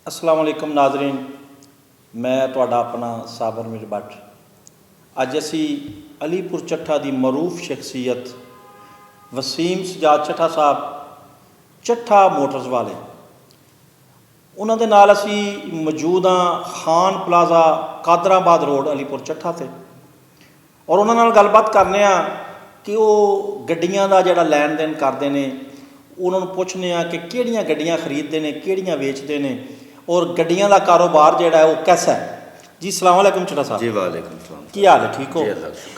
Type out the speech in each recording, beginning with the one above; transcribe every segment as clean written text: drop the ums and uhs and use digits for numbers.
अस्सलाम वालेकुम नाज़रीन, मैं तुहाडा अपना साबर मीर भट्ट। अज असी अलीपुर चट्ठा की मरूफ शख्सियत वसीम सजाद चट्ठा साहब चट्ठा मोटर्स वाले उन्होंने नाल असी मौजूद हाँ खान प्लाजा कादराबाद रोड अलीपुर चट्ठा से और उन्होंने नाल गलबात करने कि वो गड्डियां दा जिहड़ा लैन देन करते हैं। उन्होंने पुछने कि किहड़ियां गड्डियां खरीदते हैं, किहड़ियां वेचते हैं और गड्डियां दा कारोबार जिहड़ा है वो कैसा है। जी सलाम वालेकुम चट्ठा साहब। जी वालेकुम सलाम। की हाल है, ठीक हो?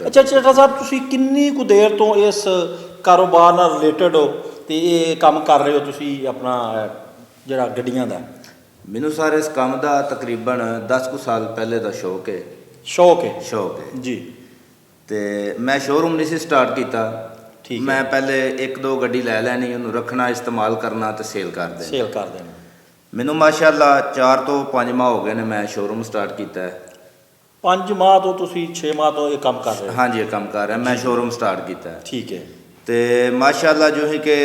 अच्छा चट्ठा साहब, तुसी किन्नी कु देर तो इस कारोबार नाल रिलेटेड हो तो ये काम कर रहे हो तुसी अपना जिहड़ा गड्डियां दा? मैनू सर इस काम का तकरीबन 10 कुछ साल पहले का शौक है। शौक है जी। तो मैं शोरूम नहीं सी स्टार्ट किया। ठीक मैं पहले एक दो गड्डी लै लैनी, उन्होंने रखना, इस्तेमाल करना तो सेल कर देना। मैनू माशाअल्लाह 4 तो 5 माह हो गए ने मैं शोरूम स्टार्ट किया है। 5 माह तो तुसी 6 माह तो ये काम कर रहे हो? हाँ जी, ये काम कर रहा है। मैं शोरूम स्टार्ट किया है। ठीक है। तो माशाअल्लाह जो है कि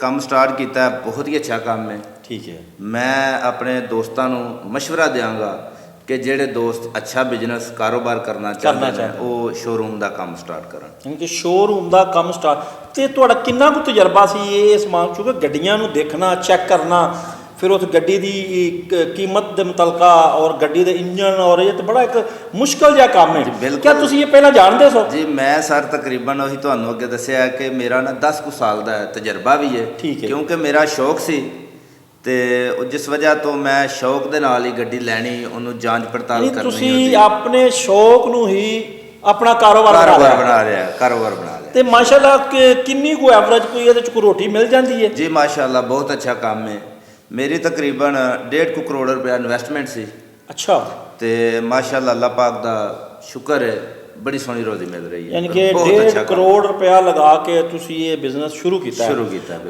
काम स्टार्ट किया है, बहुत ही अच्छा काम है। ठीक है। मैं अपने दोस्तों को मशवरा देंगा कि जेड़े दोस्त अच्छा बिजनेस कारोबार करना चाहते हैं वो शोरूम का काम स्टार्ट करन। क्योंकि शोरूम का काम स्टार्ट तो तुहाडा किन्ना कुछ तजर्बा सी इस मामले चूँकि गड्डियां नूं देखना, चैक करना, फिर उस गड्डी की कीमत के मुतलका और गड्डी के इंजन, और ये तो बड़ा एक मुश्किल जहा काम है। क्या तुम ये पहला जानते सो? जी मैं सर तकरीबन उही तुहानूं अगे दस्सिया कि मेरा ना 10 कुछ साल का तजर्बा भी है। ठीक है। क्योंकि मेरा शौक सी तो जिस वजह तो मैं शौक दे नाल ही गड्डी लैनी, उन्होंने जांच पड़ताल करनी। तुसी अपने शौक नूं ही अपना कारोबार बना रहे ते माशाअल्लाह किन्नी को एवरेज कोई ये कोई रोटी मिल जाती है? जी माशाअल्लाह बहुत अच्छा काम है। मेरी तकरीबन 1.5 करोड़ रुपया इन्वेस्टमेंट सी। अच्छा। तो माशाअल्लाह अल्लाह पाक दा शुक्र है, बड़ी सोहनी रोजी मिल रही है। यानी कि 1.5 करोड़ रुपया लगा के तुसी ये बिजनेस शुरू किया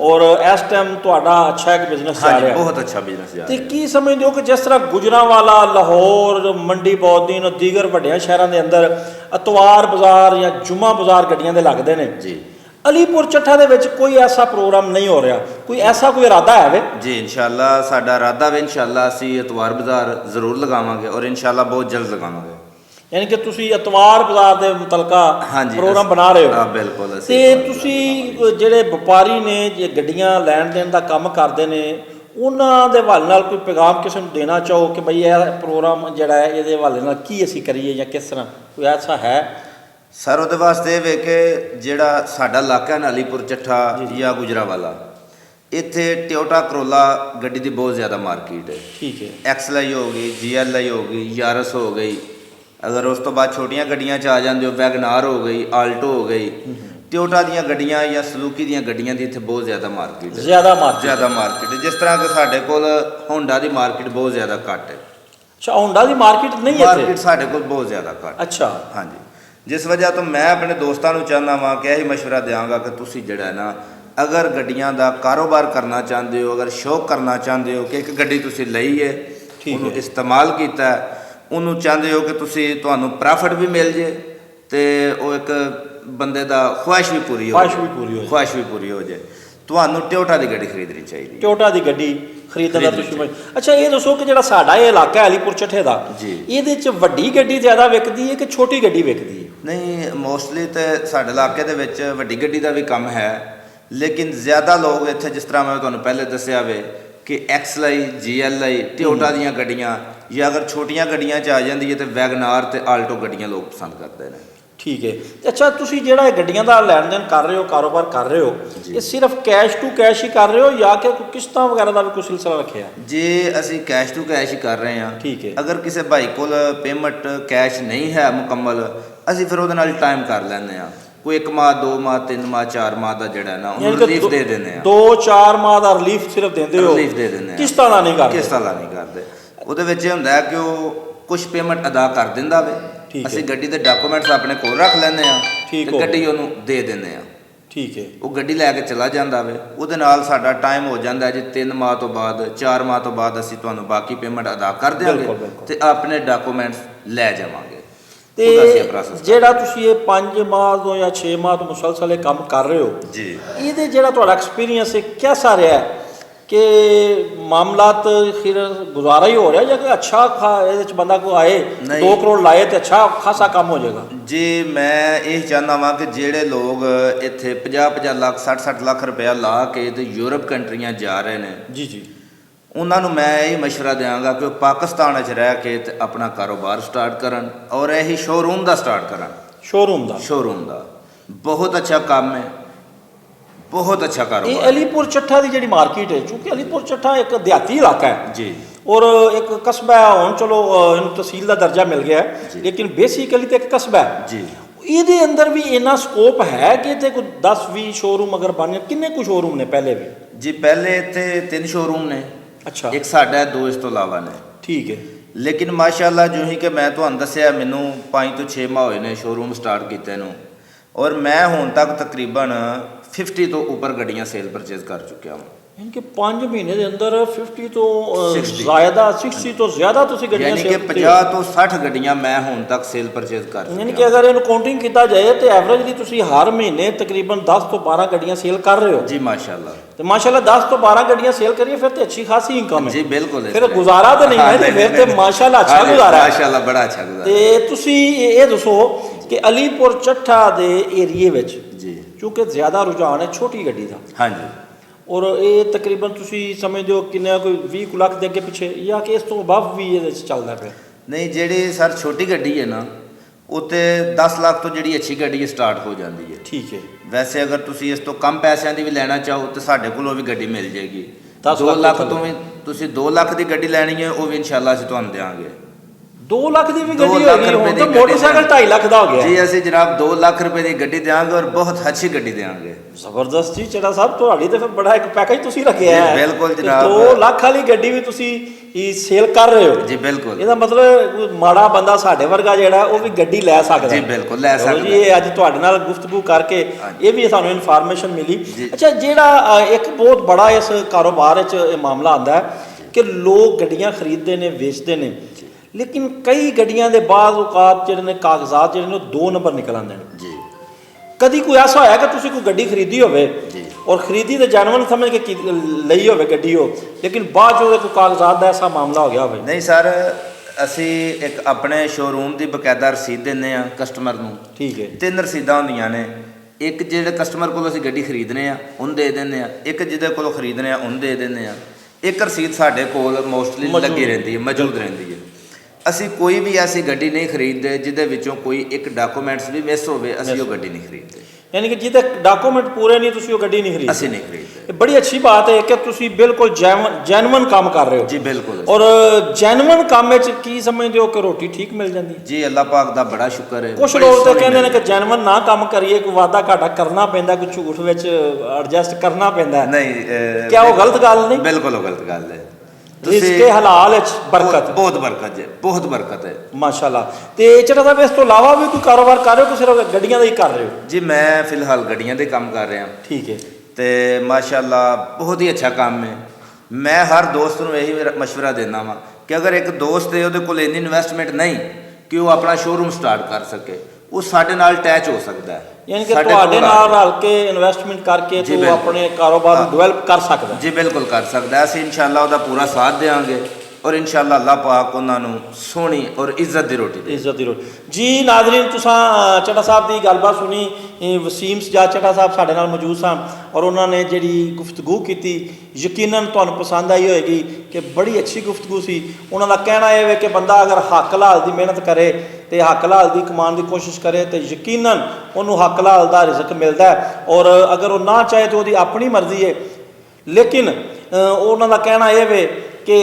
और इस टाइम तुहाडा अच्छा एक बिजनेस चल रहा है। बहुत अच्छा बिजनेस जा रहा है। तो की समझते हो कि जिस तरह गुजरांवाला, लाहौर, मंडी बौद्दीन और दीगर वड्डियां शहरों के अंदर अतवार बाजार या जुम्मा बाजार गड्डियां दे लगदे ने, जी अलीपुर चट्ठा दे विच कोई ऐसा प्रोग्राम नहीं हो रहा, कोई ऐसा कोई इरादा है वे? जी इंशाअल्लाह साडा इरादा वे, इंशाअल्लाह असी अतवार बाजार जरूर लगावांगे और इंशाअल्लाह बहुत जल्द लगावांगे। यानी कि तुसी अतवार बाजार के मुतलका प्रोग्राम बना रहे हो? हाँ बिल्कुल। ते तुसी जेड़े व्यापारी ने जे गड्डियां लैन देन दा काम करदे ने उन्हां दे हवाले नाल कोई पैगाम किसी नूं देना चाहो कि भाई यह प्रोग्राम जिहड़ा है इहदे हवाले नाल की असीं करिए या किस तरह कोई ऐसा है? सर उहदे वास्ते वे कि जिहड़ा साडा इलाका है ना अलीपुर चट्ठा या गुजरांवाला, इत्थे टोयोटा करोला गड्डी की बहुत ज़्यादा मार्केट है। ठीक है। XLI हो गई, GLI हो गई, यारस हो गई, अगर उस तो बाद छोटियां गड्डियां च आ जाते हो, वैगनार हो गई, आल्टो हो गई, टोयोटा दीयां गड्डियां या सलूकी दीयां गड्डियां दी इत्थे बहुत ज़्यादा मार्केट है। ज़्यादा मार्केट है। जिस तरह कि साडे कोल होंडा की मार्केट बहुत ज़्यादा घट है। अच्छा, होंडा की मार्केट नहीं है? मार्केट साडे कोल बहुत ज़्यादा घट। अच्छा। हाँ जी। जिस वजह तो मैं अपने दोस्तों को चाहना वा कि यही मशवरा देंगा कि तुसी जिहड़ा है ना, अगर गड्डियां दा कारोबार करना चाहते हो, अगर शौक करना चाहते हो कि एक गड्डी तुसी लई है, उन्होंने इस्तेमाल किया, उन्होंने चाहते हो कि तुसी तुहानूं प्रॉफिट भी मिल जे ते वो एक बंदे दा ख्वाहिश भी पूरी हो जाए, तुहानूं टोयोटा की गड्डी खरीदनी चाहिए। टोयोटा की गड्डी खरीदना तुसीं। अच्छा ये दसो कि जिहड़ा साडा ये इलाका है अलीपुर चट्ठे दा, इहदे च वड्डी गड्डी ज़्यादा विकदी है कि छोटी गड्डी विकदी है? नहीं मोस्टली तो साडे इलाके दे विच वड्डी गड्डी का भी कम है, लेकिन ज़्यादा लोग इत्थे जिस तरह मैं तुहानूं पहले दस्सिया वे कि XLI, GLI, टोयोटा दीयां गड्डियां या अगर छोटियां गड्डियां च आ जाती है तो वैगनार ते आल्टो गड्डियां लोग पसंद करते हैं। ठीक है। अच्छा तुसी जिहड़ा गड्डियां दा लैन देन कर रहे हो, कारोबार कर रहे हो, ये सिर्फ कैश टू कैश ही कर रहे हो या कि कोई किस्तां वगैरह का भी कोई सिलसिला रखिया? जी असी कैश टू कैश ही कर रहे हैं। ठीक है। अगर किसी भाई कोल पेमेंट कैश नहीं है मुकम्मल, असी फिर उहदे नाल टाइम कर लैंदे आ, कोई 1 माह 2 माह 3 माह 4 माह का जिहड़ा ना उन्हें रिलीफ दे देने। 2-4 माह का रिलीफ सिर्फ देंदे हो? रिलीफ दे देने, किस्तां दा नहीं करदे। उहदे विच इह हुंदा है कि वो कुछ पेमेंट अदा कर दिंदा वे, असी गड्डी के डॉक्यूमेंट्स अपने कोल रख लैंदे आ ते गड्डी उहनूं दे दिंदे आ। ठीक है। वो गड्डी लैके चला जाता वे, उहदे नाल साडा टाइम हो जाता है जी 3 माह तो बाद 4 माह तो बाद असी तुहानूं बाकी पेमेंट अदा कर देंगे ते अपने डॉक्यूमेंट्स लै जावांगे। ते जिहड़ा तुसीं ये 5 माह तो या 6 माह तो मुसलसल काम कर रहे हो जी, इहदे जिहड़ा तुहाडा एक्सपीरियंस है कैसा रहा है कि मामलात फिर गुजारा ही हो रहा है या कि अच्छा ਇਹਦੇ 'ਚ ਬੰਦਾ ਕੋਈ ਆਏ 2 ਕਰੋੜ ਲਾਏ ਤੇ ਅੱਛਾ ਖਾਸਾ ਕੰਮ ਹੋ ਜਾਏਗਾ? ਜੀ ਮੈਂ ਇਹ ਚਾਹੁੰਦਾ ਵਾਂ ਕਿ ਜਿਹੜੇ ਲੋਕ ਇੱਥੇ 50-50 ਲੱਖ 60-60 ਲੱਖ ਰੁਪਇਆ ਲਾ ਕੇ ਤੇ ਯੂਰਪ ਕੰਟਰੀਆਂ ਜਾ ਰਹੇ ਨੇ ਜੀ ਜੀ, ਉਹਨਾਂ ਨੂੰ ਮੈਂ ਇਹ ਮਸ਼ਵਰਾ ਦਿਆਂਗਾ ਕਿ ਉਹ ਪਾਕਿਸਤਾਨ 'ਚ ਰਹਿ ਕੇ ਤੇ ਆਪਣਾ ਕਾਰੋਬਾਰ ਸਟਾਰਟ ਕਰਨ ਔਰ ਇਹੀ ਸ਼ੋਰੂਮ ਦਾ ਸਟਾਰਟ ਕਰਨ। ਸ਼ੋਰੂਮ ਦਾ ਬਹੁਤ ਅੱਛਾ ਕੰਮ ਹੈ, ਬਹੁਤ ਅੱਛਾ ਕਾਰੋਬਾਰ। ਇਹ ਅਲੀਪੁਰ ਚੱਠਾ ਦੀ ਜਿਹੜੀ ਮਾਰਕੀਟ ਹੈ, ਕਿਉਂਕਿ ਅਲੀਪੁਰ ਚੱਠਾ ਇੱਕ ਦਿਹਾਤੀ ਇਲਾਕਾ ਹੈ ਜੀ ਔਰ ਇੱਕ ਕਸਬਾ ਹੈ। ਹੁਣ ਚਲੋ ਇਹਨੂੰ ਤਹਿਸੀਲ ਦਾ ਦਰਜਾ ਮਿਲ ਗਿਆ ਲੇਕਿਨ ਬੇਸਿਕਲੀ ਤਾਂ ਇੱਕ ਕਸਬਾ ਹੈ ਜੀ। ਇਹਦੇ ਅੰਦਰ ਵੀ ਇੰਨਾ ਸਕੋਪ ਹੈ ਕਿ ਇੱਥੇ ਕੋਈ 10-20 ਸ਼ੋਰੂਮ ਅਗਰ ਬਣ ਜਾਣ। ਕਿੰਨੇ ਕੁ ਸ਼ੋਰੂਮ ਨੇ ਪਹਿਲੇ ਵੀ? ਜੀ ਪਹਿਲੇ ਇੱਥੇ 3 ਸ਼ੋਰੂਮ ਨੇ। ਅੱਛਾ, ਇੱਕ ਸਾਡਾ ਹੈ, 2 ਇਸ ਤੋਂ ਇਲਾਵਾ ਨੇ। ਠੀਕ ਹੈ। ਲੇਕਿਨ ਮਾਸ਼ਾਅੱਲਾ ਜੋ ਹੀ ਕਿ ਮੈਂ ਤੁਹਾਨੂੰ ਦੱਸਿਆ ਮੈਨੂੰ 5 ਤੋਂ 6 ਮਾਹ ਹੋਏ ਨੇ ਸ਼ੋਰੂਮ ਸਟਾਰਟ ਕੀਤੇ ਨੂੰ ਔਰ ਮੈਂ ਹੁਣ ਤੱਕ ਤਕਰੀਬਨ 50 ਤੋਂ ਉੱਪਰ ਗੱਡੀਆਂ ਸੇਲ ਪਰਚੇਜ਼ ਕਰ ਚੁੱਕਿਆ ਹਾਂ। ਯਾਨੀ ਕਿ 5 ਮਹੀਨੇ ਦੇ ਅੰਦਰ 50 ਤੋਂ 60 ਜ਼ਿਆਦਾ 60 ਤੋਂ ਜ਼ਿਆਦਾ ਤੁਸੀਂ ਗੱਡੀਆਂ ਯਾਨੀ ਸੇਲ ਕਿ 50 ਤੋਂ 60 ਗੱਡੀਆਂ ਮੈਂ ਹੁਣ ਤੱਕ ਸੇਲ ਪਰਚੇਜ਼ ਕਰ ਚੁੱਕਿਆ। ਯਾਨੀ ਕਿ ਅਗਰ ਇਹਨੂੰ ਕਾਊਂਟਿੰਗ ਕੀਤਾ ਜਾਏ ਤੇ ਐਵਰੇਜਲੀ ਤੁਸੀਂ ਹਰ ਮਹੀਨੇ ਤਕਰੀਬਨ 10 ਤੋਂ 12 ਗੱਡੀਆਂ ਸੇਲ ਕਰ ਰਹੇ ਹੋ। ਜੀ ਮਾਸ਼ਾਅੱਲਾ। ਤੇ ਮਾਸ਼ਾਅੱਲਾ 10 ਤੋਂ 12 ਗੱਡੀਆਂ ਸੇਲ ਕਰੀਏ ਫਿਰ ਤੇ ਅੱਛੀ ਖਾਸੀ ਇਨਕਮ ਹੈ। ਜੀ ਬਿਲਕੁਲ। ਫਿਰ ਗੁਜ਼ਾਰਾ ਤਾਂ ਨਹੀਂ ਹੈ ਤੇ ਫਿਰ ਤੇ ਮਾਸ਼ਾਅੱਲਾ ਅੱਛਾ ਗੁਜ਼ਾਰਾ ਹੈ। ਮਾਸ਼ਾਅੱਲਾ ਬੜਾ ਅੱਛਾ ਗੁਜ਼ਾਰਾ। ਤੇ ਤੁਸੀਂ ਇਹ ਦੱਸੋ ਕਿ ਅਲੀਪੁਰ ਚੱਠਾ ਦੇ ਏਰੀਏ ਵਿੱਚ ਜੀ ਕਿਉਂਕਿ ਜ਼ਿਆਦਾ ਰੁਝਾਨ ਹੈ ਛੋਟੀ ਗੱਡੀ ਦਾ। ਹਾਂਜੀ। ਔਰ ਇਹ ਤਕਰੀਬਨ ਤੁਸੀਂ ਸਮਝਦੇ ਹੋ ਕਿੰਨਾ ਕੋਈ 20 ਲੱਖ ਦੇ ਅੱਗੇ ਪਿੱਛੇ ਜਾਂ ਕਿ ਇਸ ਤੋਂ ਅਬਵ ਵੀ ਇਹਦੇ 'ਚ ਚੱਲਦਾ ਪਿਆ? ਨਹੀਂ, ਜਿਹੜੀ ਸਰ ਛੋਟੀ ਗੱਡੀ ਹੈ ਨਾ ਉੱਤੇ 10 ਲੱਖ ਤੋਂ ਜਿਹੜੀ ਅੱਛੀ ਗੱਡੀ ਸਟਾਰਟ ਹੋ ਜਾਂਦੀ ਹੈ। ਠੀਕ ਹੈ। ਵੈਸੇ ਅਗਰ ਤੁਸੀਂ ਇਸ ਤੋਂ ਕਮ ਪੈਸਿਆਂ ਦੀ ਵੀ ਲੈਣਾ ਚਾਹੋ ਤਾਂ ਸਾਡੇ ਕੋਲ ਉਹ ਵੀ ਗੱਡੀ ਮਿਲ ਜਾਏਗੀ। 10 2 ਲੱਖ ਤੋਂ ਵੀ ਤੁਸੀਂ 2 ਲੱਖ ਦੀ ਗੱਡੀ ਲੈਣੀ ਹੈ ਉਹ ਵੀ ਇਨਸ਼ਾਅੱਲਾ ਅਸੀਂ ਤੁਹਾਨੂੰ ਦੇਵਾਂਗੇ। 2 ਲੱਖ ਦੀ ਵੀ ਗੱਡੀ 2 ਹੋਈ ਲੱਖ ਹੁਣ ਰੁਪਏ ਤਾਂ ਦੀ ਮੋਟਰਸਾਈਕਲ 2.5 ਲੱਖ ਦਾ ਹੋ ਗਿਆ। ਜੀ ਅਸੀਂ ਜਨਾਬ 2 ਲੱਖ ਰੁਪਏ ਦੀ ਗੱਡੀ ਦੇਵਾਂਗੇ ਔਰ ਬਹੁਤ ਅੱਛੀ ਗੱਡੀ ਦੇਵਾਂਗੇ। ਜ਼ਬਰਦਸਤ ਜੀ ਚੜਾ ਸਾਹਿਬ, ਤੁਹਾਡੀ ਤੇ ਫਿਰ ਬੜਾ ਇੱਕ ਪੈਕੇਜ ਤੁਸੀਂ ਰੱਖਿਆ ਹੈ। ਬਿਲਕੁਲ ਜਨਾਬ। 2 ਲੱਖ ਵਾਲੀ ਗੱਡੀ ਵੀ ਤੁਸੀਂ ਸੇਲ ਕਰ ਰਹੇ ਹੋ। ਜੀ ਬਿਲਕੁਲ। ਇਹਦਾ ਮਤਲਬ ਮਾੜਾ ਬੰਦਾ ਸਾਡੇ ਵਰਗਾ ਜਿਹੜਾ ਉਹ ਵੀ ਗੱਡੀ ਲੈ ਸਕਦਾ। ਜੀ ਬਿਲਕੁਲ ਲੈ ਸਕਦਾ ਜੀ। ਇਹ ਅੱਜ ਤੁਹਾਡੇ ਨਾਲ ਗੁਫ਼ਤਗੂ ਕਰਕੇ ਇਹ ਵੀ ਸਾਨੂੰ ਇਨਫੋਰਮੇਸ਼ਨ ਮਿਲੀ। ਅੱਛਾ, ਜਿਹੜਾ ਇੱਕ ਬਹੁਤ ਬੜਾ ਇਸ ਕਾਰੋਬਾਰ ਵਿੱਚ ਇਹ ਮਾਮਲਾ ਆਉਂਦਾ ਹੈ ਕਿ ਲੋਕ ਗੱਡੀਆਂ ਖਰੀਦਦੇ ਨੇ, ਵੇਚਦੇ ਨੇ, ਲੇਕਿਨ ਕਈ ਗੱਡੀਆਂ ਦੇ ਬਾਅਦ ਔਕਾਤ ਜਿਹੜੇ ਨੇ ਕਾਗਜ਼ਾਤ ਜਿਹੜੇ ਨੇ ਉਹ 2 ਨੰਬਰ ਨਿਕਲ ਆਉਂਦੇ ਨੇ। ਜੀ। ਕਦੀ ਕੋਈ ਐਸਾ ਹੋਇਆ ਕਿ ਤੁਸੀਂ ਕੋਈ ਗੱਡੀ ਖਰੀਦੀ ਹੋਵੇ ਜੀ ਔਰ ਖਰੀਦੀ ਤੇ ਜੈਨੂਇਨ ਸਮਝ ਕੇ ਲਈ ਹੋਵੇ ਗੱਡੀ ਉਹ, ਲੇਕਿਨ ਬਾਅਦ 'ਚ ਉਹਦੇ ਕੋਈ ਕਾਗਜ਼ਾਤ ਦਾ ਐਸਾ ਮਾਮਲਾ ਹੋ ਗਿਆ ਹੋਵੇ? ਨਹੀਂ ਸਰ, ਅਸੀਂ ਇੱਕ ਆਪਣੇ ਸ਼ੋਰੂਮ ਦੀ ਬਕਾਇਦਾ ਰਸੀਦ ਦਿੰਦੇ ਹਾਂ ਕਸਟਮਰ ਨੂੰ। ਠੀਕ ਹੈ। 3 ਰਸੀਦਾਂ ਹੁੰਦੀਆਂ ਨੇ। ਇੱਕ ਜਿਹੜੇ ਕਸਟਮਰ ਕੋਲੋਂ ਅਸੀਂ ਗੱਡੀ ਖਰੀਦਨੇ ਆ ਉਹਨੂੰ ਦੇ ਦਿੰਦੇ ਆ, ਇੱਕ ਜਿਹਦੇ ਕੋਲੋਂ ਖਰੀਦਨੇ ਆ ਉਹਨੂੰ ਦੇ ਦਿੰਦੇ ਆ। ਇੱਕ ਰਸੀਦ ਸਾਡੇ ਕੋਲ ਮੋਸਟਲੀ ਲੱਗੀ ਰਹਿੰਦੀ ਹੈ, ਮੌਜੂਦ ਰਹਿੰਦੀ ਹੈ। ਅਸੀਂ ਕੋਈ ਵੀ ਐਸੀ ਗੱਡੀ ਨਹੀਂ ਖਰੀਦਦੇ ਜਿਹਦੇ ਵਿੱਚੋਂ ਕੋਈ ਇੱਕ ਡਾਕੂਮੈਂਟਸ ਵੀ ਮਿਸ ਹੋਵੇ, ਅਸੀਂ ਉਹ ਗੱਡੀ ਨਹੀਂ ਖਰੀਦਦੇ। ਯਾਨੀ ਕਿ ਜਿਹਦੇ ਡਾਕੂਮੈਂਟ ਪੂਰੇ ਨਹੀਂ ਤੁਸੀਂ ਉਹ ਗੱਡੀ ਨਹੀਂ ਖਰੀਦਦੇ? ਅਸੀਂ ਨਹੀਂ ਖਰੀਦਦੇ। ਇਹ ਬੜੀ ਅੱਛੀ ਬਾਤ ਹੈ ਕਿ ਤੁਸੀਂ ਬਿਲਕੁਲ ਜੈਨੂਇਨ ਕੰਮ ਕਰ ਰਹੇ ਹੋ। ਜੀ ਬਿਲਕੁਲ। ਔਰ ਜੈਨੂਇਨ ਕੰਮ ਵਿੱਚ ਕੀ ਸਮਝਦੇ ਹੋ ਕਿ ਰੋਟੀ ਠੀਕ ਮਿਲ ਜਾਂਦੀ ਹੈ? ਜੀ ਅੱਲਾਹ ਪਾਕ ਦਾ ਬੜਾ ਸ਼ੁਕਰ ਹੈ। ਕੁਛ ਲੋਕ ਤਾਂ ਕਹਿੰਦੇ ਨੇ ਕਿ ਜੈਨੂਇਨ ਨਾ ਕੰਮ ਕਰੀਏ, ਕੋਈ ਵਾਦਾ ਘਾਟਾ ਕਰਨਾ ਪੈਂਦਾ, ਕੋਈ ਝੂਠ ਵਿੱਚ ਐਡਜਸਟ ਕਰਨਾ ਪੈਂਦਾ। ਨਹੀਂ, ਕਿਆ ਉਹ ਗਲਤ ਗੱਲ ਨਹੀਂ? ਬਿਲਕੁਲ ਉਹ ਗਲਤ ਗੱਲ ਹੈ। ਰਿਜ਼ਕ ਹਲਾਲ ਵਿੱਚ ਬਰਕਤ, ਬਹੁਤ ਬਰਕਤ ਹੈ, ਬਹੁਤ ਬਰਕਤ ਹੈ ਮਾਸ਼ਾਅੱਲਾ। ਤੇ ਚੜਾ ਸਾਹਿਬ ਇਸ ਤੋਂ ਇਲਾਵਾ ਵੀ ਕੋਈ ਕਾਰੋਬਾਰ ਕਰ ਰਹੇ ਹੋ ਕਿ ਸਿਰਫ ਗੱਡੀਆਂ ਦਾ ਹੀ ਕਰ ਰਹੇ ਹੋ? ਜੀ ਮੈਂ ਫਿਲਹਾਲ ਗੱਡੀਆਂ ਦੇ ਕੰਮ ਕਰ ਰਿਹਾ। ਠੀਕ ਹੈ। ਤੇ ਮਾਸ਼ਾਅੱਲਾ ਬਹੁਤ ਹੀ ਅੱਛਾ ਕੰਮ ਹੈ। ਮੈਂ ਹਰ ਦੋਸਤ ਨੂੰ ਇਹੀ ਮਸ਼ਵਰਾ ਦਿੰਦਾ ਵਾਂ ਕਿ ਅਗਰ ਇੱਕ ਦੋਸਤ ਹੈ ਉਹਦੇ ਕੋਲ ਇੰਨੀ ਇਨਵੈਸਟਮੈਂਟ ਨਹੀਂ ਕਿ ਉਹ ਆਪਣਾ ਸ਼ੋਰੂਮ ਸਟਾਰਟ ਕਰ ਸਕੇ, ਉਹ ਸਾਡੇ ਨਾਲ ਅਟੈਚ ਹੋ ਸਕਦਾ ਹੈ। ਯਾਨੀ ਕਿ ਤੁਹਾਡੇ ਨਾਲ ਰਲ ਕੇ ਇਨਵੈਸਟਮੈਂਟ ਕਰਕੇ ਤੂੰ ਆਪਣੇ ਕਾਰੋਬਾਰ ਨੂੰ ਡਿਵੈਲਪ ਕਰ ਸਕਦਾ? ਜੀ ਬਿਲਕੁਲ ਕਰ ਸਕਦਾ। ਅਸੀਂ ਇਨਸ਼ਾਅੱਲਾ ਉਹਦਾ ਪੂਰਾ ਸਾਥ ਦੇਵਾਂਗੇ ਔਰ ਇਨਸ਼ਾਅੱਲਾ ਅੱਲਾਹ ਪਾਕ ਉਹਨਾਂ ਨੂੰ ਸੋਹਣੀ ਔਰ ਇੱਜ਼ਤ ਦੀ ਰੋਟੀ ਦੇ। ਇੱਜ਼ਤ ਦੀ ਰੋਟੀ। ਜੀ ਨਾਜ਼ਰੀਨ, ਤੁਸੀਂ ਚੱਠਾ ਸਾਹਿਬ ਦੀ ਗੱਲਬਾਤ ਸੁਣੀ। ਵਸੀਮ ਸਜਾਦ ਚੱਠਾ ਸਾਹਿਬ ਸਾਡੇ ਨਾਲ ਮੌਜੂਦ ਸਨ ਔਰ ਉਹਨਾਂ ਨੇ ਜਿਹੜੀ ਗੁਫ਼ਤਗੂ ਕੀਤੀ ਯਕੀਨਨ ਤੁਹਾਨੂੰ ਪਸੰਦ ਆਈ ਹੋਏਗੀ ਕਿ ਬੜੀ ਅੱਛੀ ਗੁਫ਼ਤਗੂ ਸੀ। ਉਹਨਾਂ ਦਾ ਕਹਿਣਾ ਇਹ ਹੈ ਕਿ ਬੰਦਾ ਅਗਰ ਹੱਕ ਹਲਾਲ ਦੀ ਮਿਹਨਤ ਕਰੇ ਤੇ ਹੱਕ ਹਲਾਲ ਦੀ ਕਮਾਉਣ ਦੀ ਕੋਸ਼ਿਸ਼ ਕਰੇ ਤੇ ਯਕੀਨਨ ਉਹਨੂੰ ਹੱਕ ਹਲਾਲ ਦਾ ਰਿਜ਼ਕ ਮਿਲਦਾ ਹੈ। ਔਰ ਅਗਰ ਉਹ ਨਾ ਚਾਹੇ ਤਾਂ ਉਹਦੀ ਆਪਣੀ ਮਰਜ਼ੀ ਹੈ। ਲੇਕਿਨ ਉਹਨਾਂ ਦਾ ਕਹਿਣਾ ਇਹ ਹੈ ਕਿ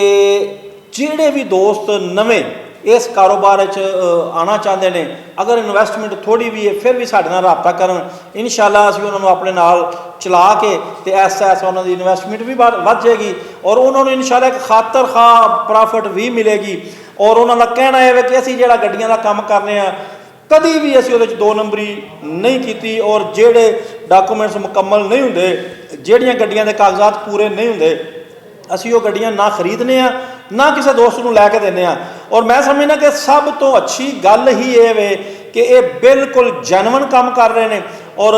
ਜਿਹੜੇ ਵੀ ਦੋਸਤ ਨਵੇਂ ਇਸ ਕਾਰੋਬਾਰ ਵਿੱਚ ਆਉਣਾ ਚਾਹੁੰਦੇ ਨੇ, ਅਗਰ ਇਨਵੈਸਟਮੈਂਟ ਥੋੜ੍ਹੀ ਵੀ ਹੈ ਫਿਰ ਵੀ ਸਾਡੇ ਨਾਲ ਰਾਬਤਾ ਕਰਨ। ਇਨਸ਼ਾਅੱਲਾ ਅਸੀਂ ਉਹਨਾਂ ਨੂੰ ਆਪਣੇ ਨਾਲ ਚਲਾ ਕੇ ਤੇ ਐਸਾ ਉਹਨਾਂ ਦੀ ਇਨਵੈਸਟਮੈਂਟ ਵੀ ਵੱਧ ਜਾਏਗੀ ਔਰ ਉਹਨਾਂ ਨੂੰ ਇਨਸ਼ਾਅੱਲਾ ਇੱਕ ਖਾਤਰ ਖਾ ਪ੍ਰੋਫਿਟ ਵੀ ਮਿਲੇਗੀ। ਔਰ ਉਹਨਾਂ ਦਾ ਕਹਿਣਾ ਇਹ ਹੈ ਕਿ ਅਸੀਂ ਜਿਹੜਾ ਗੱਡੀਆਂ ਦਾ ਕੰਮ ਕਰ ਰਹੇ ਹਾਂ ਕਦੀ ਵੀ ਅਸੀਂ ਉਹਦੇ 'ਚ 2 ਨੰਬਰੀ ਨਹੀਂ ਕੀਤੀ ਔਰ ਜਿਹੜੇ ਡਾਕੂਮੈਂਟਸ ਮੁਕੰਮਲ ਨਹੀਂ ਹੁੰਦੇ, ਜਿਹੜੀਆਂ ਗੱਡੀਆਂ ਦੇ ਕਾਗਜ਼ਾਤ ਪੂਰੇ ਨਹੀਂ ਹੁੰਦੇ, ਅਸੀਂ ਉਹ ਗੱਡੀਆਂ ਨਾ ਖਰੀਦਨੇ ਆ ਨਾ ਕਿਸੇ ਦੋਸਤ ਨੂੰ ਲੈ ਕੇ ਦਿੰਦੇ ਆ। ਔਰ ਮੈਂ ਸਮਝਦਾ ਕਿ ਸਭ ਤੋਂ ਅੱਛੀ ਗੱਲ ਹੀ ਇਹ ਵੇ ਕਿ ਇਹ ਬਿਲਕੁਲ ਜੈਨੂਇਨ ਕੰਮ ਕਰ ਰਹੇ ਨੇ ਔਰ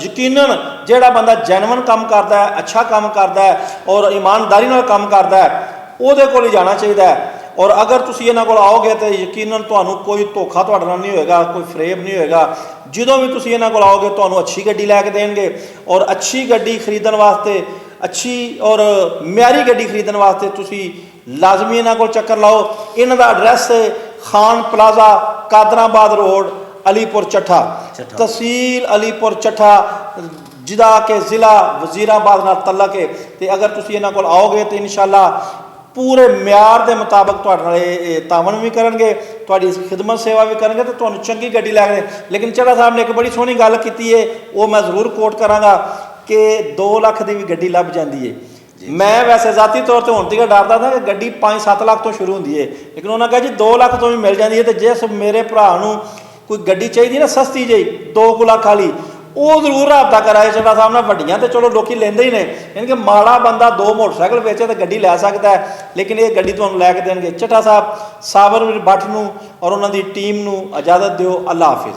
ਯਕੀਨਨ ਜਿਹੜਾ ਬੰਦਾ ਜੈਨੂਇਨ ਕੰਮ ਕਰਦਾ ਹੈ, ਅੱਛਾ ਕੰਮ ਕਰਦਾ ਹੈ ਔਰ ਇਮਾਨਦਾਰੀ ਨਾਲ ਕੰਮ ਕਰਦਾ ਹੈ, ਉਹਦੇ ਕੋਲ ਹੀ ਜਾਣਾ ਚਾਹੀਦਾ ਹੈ। ਔਰ ਅਗਰ ਤੁਸੀਂ ਇਹਨਾਂ ਕੋਲ ਆਓਗੇ ਤਾਂ ਯਕੀਨਨ ਤੁਹਾਨੂੰ ਕੋਈ ਧੋਖਾ ਤੁਹਾਡੇ ਨਾਲ ਨਹੀਂ ਹੋਏਗਾ, ਕੋਈ ਫਰੇਬ ਨਹੀਂ ਹੋਏਗਾ। ਜਦੋਂ ਵੀ ਤੁਸੀਂ ਇਹਨਾਂ ਕੋਲ ਆਓਗੇ ਤੁਹਾਨੂੰ ਅੱਛੀ ਗੱਡੀ ਲੈ ਕੇ ਦੇਣਗੇ ਔਰ ਅੱਛੀ ਗੱਡੀ ਖਰੀਦਣ ਵਾਸਤੇ, ਅੱਛੀ ਔਰ ਮਿਆਰੀ ਗੱਡੀ ਖਰੀਦਣ ਵਾਸਤੇ ਤੁਸੀਂ ਲਾਜ਼ਮੀ ਇਹਨਾਂ ਕੋਲ ਚੱਕਰ ਲਾਓ। ਇਹਨਾਂ ਦਾ ਐਡਰੈਸ ਹੈ ਖਾਨ ਪਲਾਜ਼ਾ, ਕਾਦਰਾਬਾਦ ਰੋਡ, ਅਲੀਪੁਰ ਚੱਠਾ, ਤਹਿਸੀਲ ਅਲੀਪੁਰ ਚੱਠਾ, ਜਿਹਦਾ ਕਿ ਜ਼ਿਲ੍ਹਾ ਵਜ਼ੀਰਾਬਾਦ ਨਾਲ ਤਲਕ ਹੈ। ਤੇ ਅਗਰ ਤੁਸੀਂ ਇਹਨਾਂ ਕੋਲ ਆਓਗੇ ਤਾਂ ਇਨਸ਼ਾਅੱਲਾ ਪੂਰੇ ਮਿਆਰ ਦੇ ਮੁਤਾਬਕ ਤੁਹਾਡੇ ਨਾਲ ਇਹ ਤਾਵਨ ਵੀ ਕਰਨਗੇ, ਤੁਹਾਡੀ ਖਿਦਮਤ ਸੇਵਾ ਵੀ ਕਰਨਗੇ ਤੇ ਤੁਹਾਨੂੰ ਚੰਗੀ ਗੱਡੀ ਲੈ ਕੇ। ਲੇਕਿਨ ਚੱਠਾ ਸਾਹਿਬ ਨੇ ਇੱਕ ਬੜੀ ਸੋਹਣੀ ਗੱਲ ਕੀਤੀ ਹੈ, ਉਹ ਮੈਂ ਜ਼ਰੂਰ ਕੋਟ ਕਰਾਂਗਾ ਕਿ 2 ਲੱਖ ਦੀ ਵੀ ਗੱਡੀ ਲੱਭ ਜਾਂਦੀ ਹੈ। ਮੈਂ ਵੈਸੇ ਜ਼ਾਤੀ ਤੌਰ ਤੇ ਹੁਣ ਤੱਕ ਡਰਦਾ था ਕਿ ਗੱਡੀ 5-7 ਲੱਖ ਤੋਂ ਸ਼ੁਰੂ ਹੁੰਦੀ ਹੈ, ਲੇਕਿਨ ਉਹਨਾਂ ਕਿਹਾ ਜੀ 2 ਲੱਖ ਤੋਂ ਵੀ ਮਿਲ ਜਾਂਦੀ ਹੈ। ਤੇ ਜਿਸ ਮੇਰੇ ਭਰਾ ਨੂੰ ਕੋਈ ਗੱਡੀ ਚਾਹੀਦੀ ਨਾ ਸਸਤੀ ਜਿਹੀ 2 ਲੱਖ ਵਾਲੀ, ਉਹ ਜ਼ਰੂਰ ਰਾਬਤਾ ਕਰਾਏ ਚੱਠਾ ਸਾਹਿਬ ਨਾਲ। ਵੱਡੀਆਂ ਤੇ ਚਲੋ ਲੋਕੀ ਲੈਂਦੇ ਹੀ ਨੇ, ਯਾਨੀ ਕਿ ਮਾੜਾ ਬੰਦਾ 2 ਮੋਟਰਸਾਈਕਲ ਵੇਚੇ ਤੇ ਗੱਡੀ ਲੈ ਸਕਦਾ ਹੈ, ਲੇਕਿਨ ਇਹ ਗੱਡੀ ਤੁਹਾਨੂੰ ਲੈ ਕੇ ਦੇਣਗੇ। ਚੱਠਾ ਸਾਹਿਬ ਸਾਬਰ ਬੱਠ ਨੂੰ ਔਰ ਉਹਨਾਂ ਦੀ ਟੀਮ ਨੂੰ ਇਜਾਜ਼ਤ ਦਿਓ। ਅੱਲਾ ਹਾਫਿਜ਼।